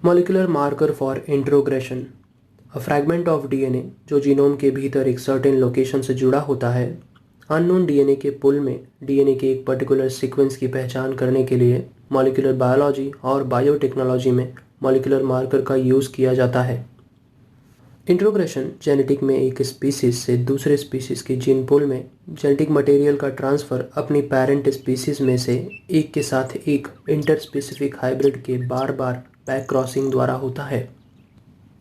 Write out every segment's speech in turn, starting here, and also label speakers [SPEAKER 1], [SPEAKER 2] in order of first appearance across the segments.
[SPEAKER 1] Molecular marker for introgression. A fragment of DNA जो genome के भीतर एक सर्टेन लोकेशन से जुड़ा होता है। अननोन डीएनए के पुल में डीएनए के एक पर्टिकुलर सीक्वेंस की पहचान करने के लिए मॉलिक्यूलर बायोलॉजी और बायोटेक्नोलॉजी में मॉलिक्यूलर मार्कर का यूज़ किया जाता है। इंट्रोग्रेशन जेनेटिक में एक स्पीसीज से दूसरे स्पीसीज के जीन पूल में जेनेटिक मटेरियल का ट्रांसफ़र अपनी पेरेंट स्पीसीज में से एक के साथ एक इंटरस्पेसिफिक हाइब्रिड के बार बार बैक क्रॉसिंग द्वारा होता है।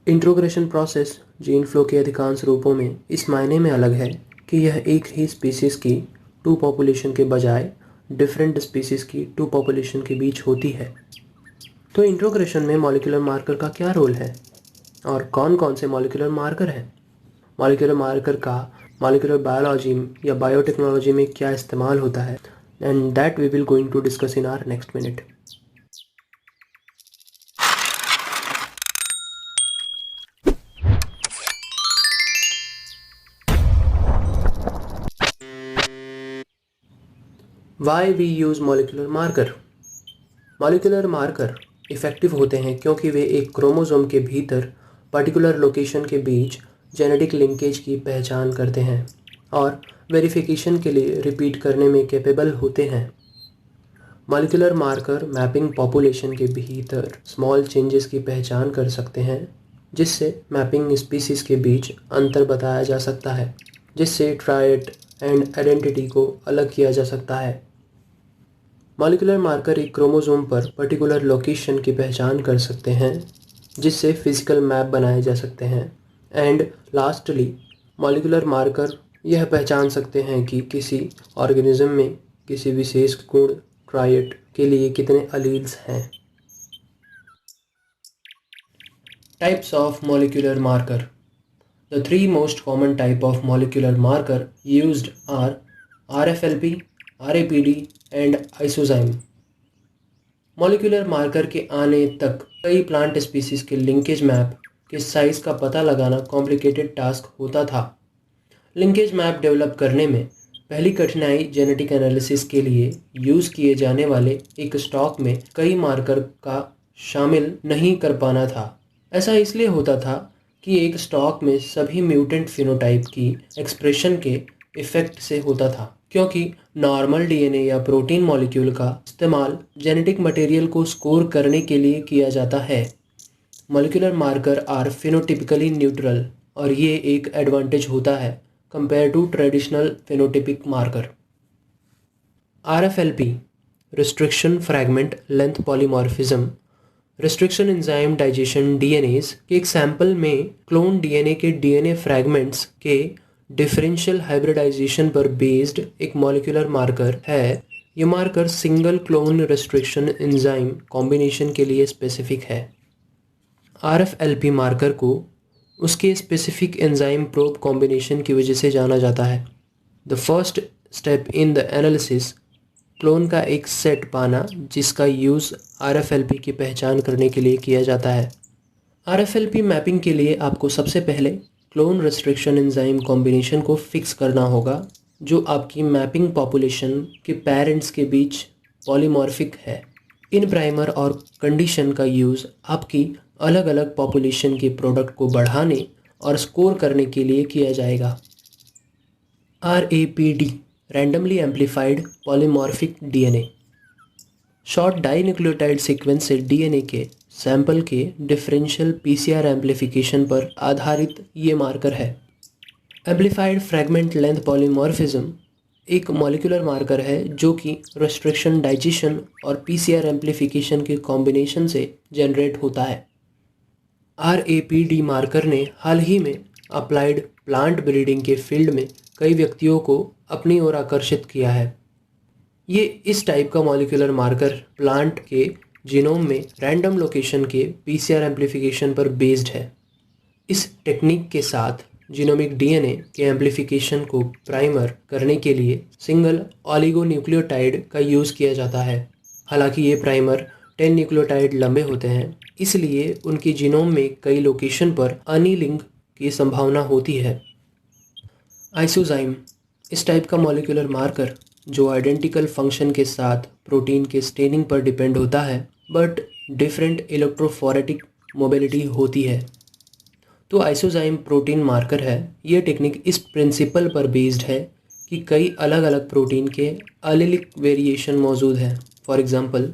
[SPEAKER 1] इंट्रोग्रेशन प्रोसेस जीन फ्लो के अधिकांश रूपों में इस मायने में अलग है कि यह एक ही स्पीसीज की टू पॉपुलेशन के बजाय डिफरेंट स्पीसीज की टू पॉपुलेशन के बीच होती है। तो इंट्रोग्रेशन में मॉलिक्यूलर मार्कर का क्या रोल है और कौन कौन से मॉलिक्यूलर मार्कर हैं? मॉलिक्यूलर मार्कर का मॉलिक्यूलर बायोलॉजी या बायोटेक्नोलॉजी में क्या इस्तेमाल होता है, and that we will going to discuss in our next minute. Why we use molecular marker. Molecular marker effective होते हैं क्योंकि वे एक क्रोमोसोम के भीतर पर्टिकुलर लोकेशन के बीच जेनेटिक लिंकेज की पहचान करते हैं और वेरिफिकेशन के लिए रिपीट करने में कैपेबल होते हैं। मॉलिक्यूलर मार्कर मैपिंग पॉपुलेशन के भीतर स्मॉल चेंजेस की पहचान कर सकते हैं, जिससे मैपिंग स्पीसीज के बीच अंतर बताया जा सकता है, जिससे ट्रायड एंड आइडेंटिटी को अलग किया जा सकता है। मॉलिक्यूलर मार्कर एक क्रोमोसोम पर पर्टिकुलर लोकेशन की पहचान कर सकते हैं, जिससे फिजिकल मैप बनाए जा सकते हैं। एंड लास्टली मॉलिक्यूलर मार्कर यह पहचान सकते हैं कि किसी ऑर्गेनिज्म में किसी विशेष गुण ट्रायड के लिए कितने अलील्स हैं। Types of molecular marker. The three most common type of molecular marker used are RFLP, RAPD and isozyme. Molecular marker के आने तक कई प्लांट स्पीसीज के लिंकेज मैप के साइज का पता लगाना कॉम्प्लिकेटेड टास्क होता था। लिंकेज मैप डेवलप करने में पहली कठिनाई जेनेटिक एनालिसिस के लिए यूज़ किए जाने वाले एक स्टॉक में कई मार्कर का शामिल नहीं कर पाना था। ऐसा इसलिए होता था कि एक स्टॉक में सभी म्यूटेंट फिनोटाइप की एक्सप्रेशन के इफ़ेक्ट से होता था, क्योंकि नॉर्मल डीएनए या प्रोटीन मॉलिक्यूल का इस्तेमाल जेनेटिक मटेरियल को स्कोर करने के लिए किया जाता है। Molecular marker are phenotypically neutral और ये एक एडवांटेज होता है compare to traditional phenotypic marker. RFLP restriction fragment length polymorphism. Restriction enzyme digestion DNAs के एक सैंपल में क्लोन डीएनए के डीएनए फ्रैगमेंट्स के डिफरेंशियल हाइब्रिडाइजेशन पर बेस्ड एक मॉलिक्यूलर मार्कर है। ये marker single clone restriction enzyme combination के लिए स्पेसिफिक है। RFLP मार्कर को उसके स्पेसिफिक एंजाइम प्रोब कॉम्बिनेशन की वजह से जाना जाता है। The first step in the analysis clone का एक सेट पाना, जिसका यूज़ RFLP की पहचान करने के लिए किया जाता है। RFLP मैपिंग के लिए आपको सबसे पहले क्लोन रिस्ट्रिक्शन एंजाइम कॉम्बिनेशन को फिक्स करना होगा, जो आपकी मैपिंग पॉपुलेशन के पेरेंट्स के बीच पॉलीमॉर्फिक है। इन प्राइमर और कंडीशन का यूज़ आपकी अलग अलग पॉपुलेशन के प्रोडक्ट को बढ़ाने और स्कोर करने के लिए किया जाएगा। RAPD randomly amplified polymorphic DNA. Short dinucleotide sequence से डीएनए के सैंपल के डिफरेंशियल PCR एम्प्लीफिकेशन पर आधारित ये मार्कर है। एम्प्लीफाइड फ्रैगमेंट लेंथ पॉलीमॉर्फिज्म एक मॉलिक्यूलर मार्कर है जो कि रिस्ट्रिक्शन डाइजेशन और PCR एम्प्लीफिकेशन के कॉम्बिनेशन से जनरेट होता है। RAPD मार्कर ने हाल ही में अप्लाइड प्लांट ब्रीडिंग के फील्ड में कई व्यक्तियों को अपनी ओर आकर्षित किया है। ये इस टाइप का मॉलिक्यूलर मार्कर प्लांट के जीनोम में रैंडम लोकेशन के PCR एम्प्लीफिकेशन पर बेस्ड है। इस टेक्निक के साथ जीनोमिक डीएनए के एम्प्लीफिकेशन को प्राइमर करने के लिए सिंगल ऑलिगोन्यूक्लियोटाइड का यूज़ किया जाता है। हालांकि ये प्राइमर 10 न्यूक्लियोटाइड लंबे होते हैं, इसलिए उनकी जीनोम में कई लोकेशन पर अनीलिंग की संभावना होती है। आइसोजाइम इस टाइप का मॉलिक्यूलर मार्कर जो आइडेंटिकल फंक्शन के साथ प्रोटीन के स्टेनिंग पर डिपेंड होता है, बट डिफरेंट इलेक्ट्रोफोरेटिक मोबिलिटी होती है। तो आइसोजाइम प्रोटीन मार्कर है। ये टेक्निक इस प्रिंसिपल पर बेस्ड है कि कई अलग अलग प्रोटीन के एलिलिक वेरिएशन मौजूद हैं। फॉर एग्जांपल,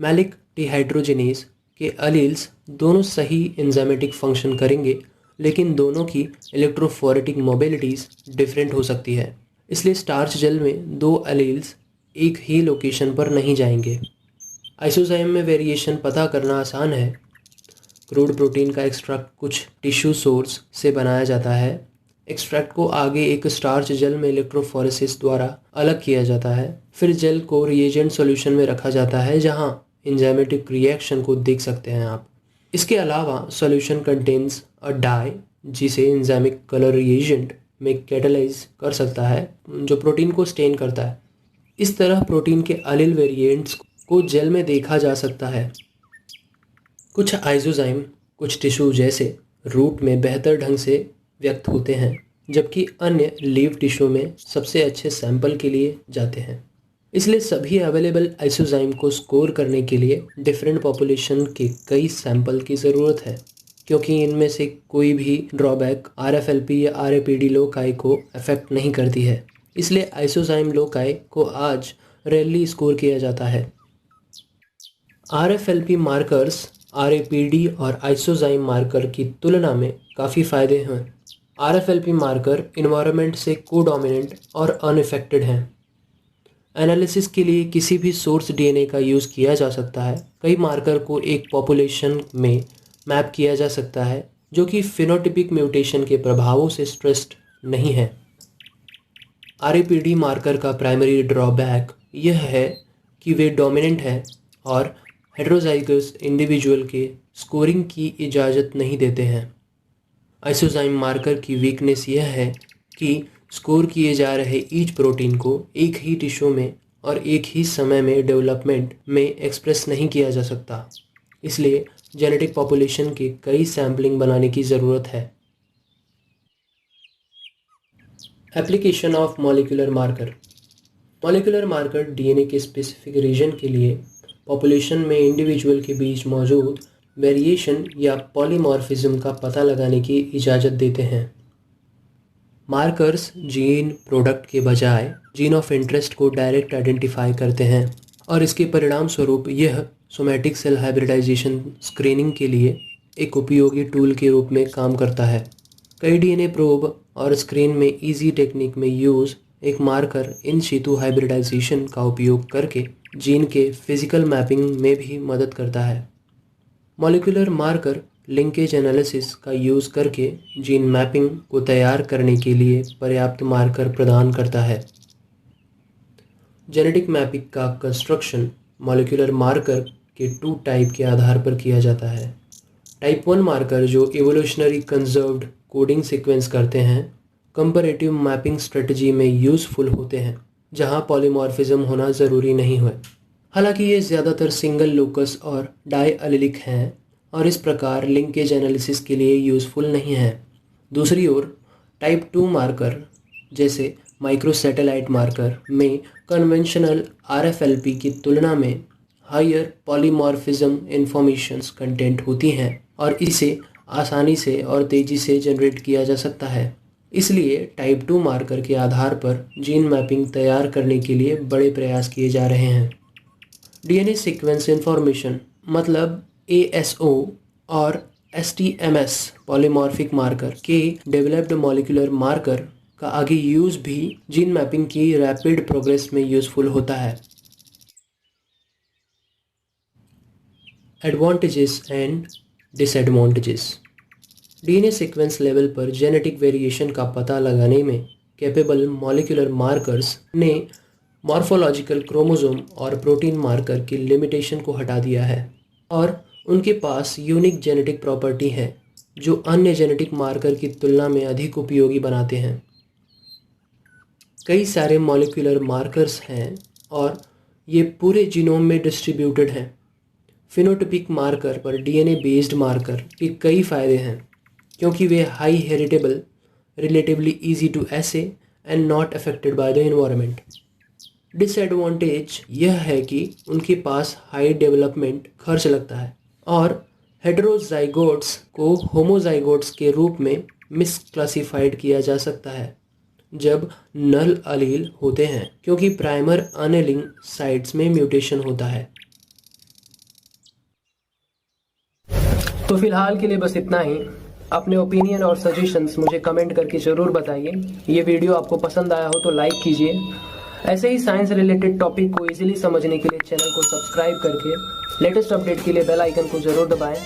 [SPEAKER 1] मैलिक डिहाइड्रोजिनेज के एलील्स दोनों सही एंजाइमेटिक फंक्शन करेंगे, लेकिन दोनों की इलेक्ट्रोफोरेटिक मोबिलिटीज़ डिफरेंट हो सकती है। इसलिए स्टार्च जेल में दो एलील्स एक ही लोकेशन पर नहीं जाएंगे। आइसोजाइम में वेरिएशन पता करना आसान है। क्रूड प्रोटीन का एक्सट्रैक्ट कुछ टिश्यू सोर्स से बनाया जाता है। एक्सट्रैक्ट को आगे एक स्टार्च जेल में इलेक्ट्रोफोरेसिस द्वारा अलग किया जाता है। फिर जेल को रिएजेंट सॉल्यूशन में रखा जाता है, जहां एंजाइमेटिक रिएक्शन को देख सकते हैं आप। इसके अलावा सॉल्यूशन कंटेन्स अ डाई, जिसे एंजाइमिक कलर रिएजेंट में कैटालाइज कर सकता है, जो प्रोटीन को स्टेन करता है। इस तरह प्रोटीन के एलील वेरिएंट्स को जेल में देखा जा सकता है। कुछ आइसोजाइम कुछ टिश्यू जैसे रूट में बेहतर ढंग से व्यक्त होते हैं, जबकि अन्य लीव टिश्यू में सबसे अच्छे सैंपल के लिए जाते हैं। इसलिए सभी अवेलेबल आइसोजाइम को स्कोर करने के लिए डिफरेंट पॉपुलेशन के कई सैंपल की ज़रूरत है, क्योंकि इनमें से कोई भी ड्रॉबैक RFLP या RAPD लोकाई को अफेक्ट नहीं करती है। इसलिए आइसोजाइम लोकाई को आज रेयरली स्कोर किया जाता है। RFLP मार्कर्स RAPD और आइसोजाइम मार्कर की तुलना में काफ़ी फ़ायदे हैं। RFLP मार्कर इन्वायरमेंट से कोडोमिनेंट और अनइफेक्टेड हैं। एनालिसिस के लिए किसी भी सोर्स DNA का यूज़ किया जा सकता है। कई मार्कर को एक पॉपुलेशन में मैप किया जा सकता है जो कि फिनोटिपिक म्यूटेशन के प्रभावों से स्ट्रेस्ड नहीं है। RAPD मार्कर का प्राइमरी ड्रॉबैक यह है कि वे डोमिनेंट हैं और हेटेरोजाइगस इंडिविजुअल के स्कोरिंग की इजाज़त नहीं देते हैं। आइसोजाइम मार्कर की वीकनेस यह है कि स्कोर किए जा रहे ईच प्रोटीन को एक ही टिश्यू में और एक ही समय में डेवलपमेंट में एक्सप्रेस नहीं किया जा सकता। इसलिए जेनेटिक पॉपुलेशन के कई सैम्पलिंग बनाने की ज़रूरत है। Application of molecular marker. Molecular marker DNA के स्पेसिफिक रीजन के लिए पॉपुलेशन में इंडिविजुअल के बीच मौजूद वेरिएशन या पॉलीमॉर्फिज्म का पता लगाने की इजाज़त देते हैं। मार्कर्स जीन प्रोडक्ट के बजाय जीन ऑफ इंटरेस्ट को डायरेक्ट आइडेंटिफाई करते हैं और इसके परिणाम स्वरूप यह सोमैटिक सेल हाइब्रिडाइजेशन स्क्रीनिंग के लिए एक उपयोगी टूल के रूप में काम करता है। कई DNA प्रोब और स्क्रीन में इजी टेक्निक में यूज़ एक मार्कर इन सितु हाइब्रिडाइजेशन का उपयोग करके जीन के फिजिकल मैपिंग में भी मदद करता है। मॉलिक्यूलर मार्कर लिंकेज एनालिसिस का यूज़ करके जीन मैपिंग को तैयार करने के लिए पर्याप्त मार्कर प्रदान करता है। जेनेटिक मैपिंग का कंस्ट्रक्शन मॉलिक्यूलर मार्कर के 2 टाइप के आधार पर किया जाता है। टाइप 1 मार्कर जो इवोल्यूशनरी कंजर्व्ड कोडिंग सीक्वेंस करते हैं, कंपैरेटिव मैपिंग स्ट्रेटजी में यूज़फुल होते हैं, जहां पॉलीमॉर्फिज्म होना ज़रूरी नहीं है। हालांकि ये ज़्यादातर सिंगल लोकस और डाई एलिलिक हैं और इस प्रकार लिंकेज एनालिसिस के लिए यूज़फुल नहीं है। दूसरी ओर टाइप 2 मार्कर जैसे माइक्रोसैटेलाइट मार्कर में कन्वेंशनल RFLP की तुलना में हायर पॉलीमॉर्फिज्म इंफॉर्मेशंस कंटेंट होती हैं और इसे आसानी से और तेज़ी से जनरेट किया जा सकता है। इसलिए टाइप 2 मार्कर के आधार पर जीन मैपिंग तैयार करने के लिए बड़े प्रयास किए जा रहे हैं। DNA सीक्वेंस इंफॉर्मेशन मतलब ASO और STMS पॉलीमॉर्फिक मार्कर के डेवलप्ड मॉलिक्यूलर मार्कर का आगे यूज़ भी जीन मैपिंग की रैपिड प्रोग्रेस में यूज़फुल होता है। Advantages and disadvantages. DNA sequence level पर जेनेटिक वेरिएशन का पता लगाने में कैपेबल मॉलिक्यूलर मार्कर्स ने मॉर्फोलॉजिकल क्रोमोसोम और प्रोटीन मार्कर की लिमिटेशन को हटा दिया है और उनके पास यूनिक जेनेटिक प्रॉपर्टी है जो अन्य जेनेटिक मार्कर की तुलना में अधिक उपयोगी बनाते हैं। कई सारे मॉलिक्यूलर मार्कर्स हैं और ये पूरे जीनोम में डिस्ट्रीब्यूटेड हैं। फिनोटिपिक मार्कर पर DNA बेस्ड मार्कर के कई फ़ायदे हैं क्योंकि वे high heritable, relatively easy to assay and not affected by the environment. Disadvantage यह है कि उनके पास हाई डेवलपमेंट खर्च लगता है और हेटेरोजाइगोट्स को होमोजाइगोट्स के रूप में मिसक्लासिफाइड किया जा सकता है जब नल अलील होते हैं, क्योंकि प्राइमर अनेलिंग साइट्स में म्यूटेशन होता है। तो फिलहाल के लिए बस इतना ही। अपने ओपिनियन और सजेशंस मुझे कमेंट करके ज़रूर बताइए। ये वीडियो आपको पसंद आया हो तो लाइक कीजिए। ऐसे ही साइंस रिलेटेड टॉपिक को इजीली समझने के लिए चैनल को सब्सक्राइब करके लेटेस्ट अपडेट के लिए बेल आइकन को ज़रूर दबाएं।